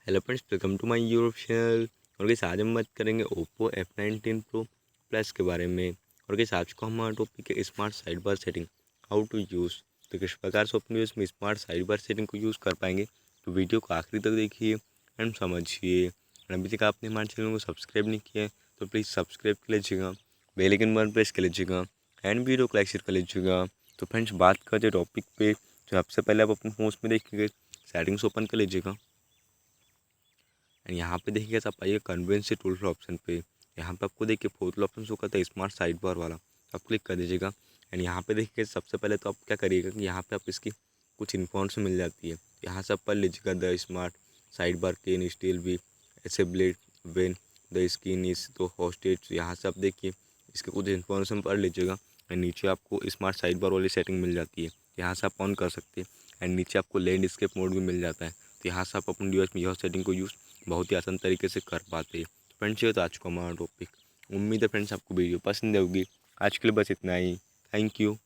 Hello friends, welcome to my YouTube channel. और guys आज हम बात करेंगे ओप्पो F19 प्रो प्लस के बारे में। और गाइस आज को हमारा टॉपिक है smart side bar setting, how to use. तो किस प्रकार से अपने यूज़ में स्मार्ट साइड बार सेटिंग को यूज़ कर पाएंगे, तो वीडियो को आखिरी तक देखिए एंड समझिए। और अभी तक आपने हमारे चैनल को सब्सक्राइब नहीं किया है तो प्लीज़ सब्सक्राइब कर लीजिएगा, बेल आइकन बटन प्रेस कर लीजिएगा एंड वीडियो को लाइक शेयर कर लीजिएगा। तो फ्रेंड्स बात करते टॉपिक पे। तो सबसे पहले आप अपने फोन में देखिए, सेटिंग्स ओपन कर लीजिएगा एंड यहाँ पे देखिए आप आइए कन्वेंस से टूल ऑप्शन पे। यहाँ पे आपको देखिए फोर्थ ऑप्शन शो करता है स्मार्ट साइड बार वाला, तो आप क्लिक कर दीजिएगा। एंड यहाँ पे देखिए सबसे पहले तो आप क्या करिएगा कि यहाँ पे आप इसकी कुछ इन्फॉर्मेशन मिल जाती है, यहाँ से आप पढ़ लीजिएगा। The smart side bar can still be assembled when the screen is to hosted. यहाँ से आप देखिए इसके कुछ इन्फॉर्मेशन पढ़ लीजिएगा। एंड नीचे आपको स्मार्ट साइड बार वाली सेटिंग मिल जाती है, यहाँ से आप ऑन कर सकते हैं। एंड नीचे आपको लैंडस्केप मोड भी मिल जाता है, तो यहाँ से आप अपने डिवाइस में यह सेटिंग को यूज़ बहुत ही आसान तरीके से कर पाते हैं। फ्रेंड्स ये तो आज का हमारा टॉपिक। उम्मीद है फ्रेंड्स आपको वीडियो पसंद होगी। आज के लिए बस इतना ही। Thank you.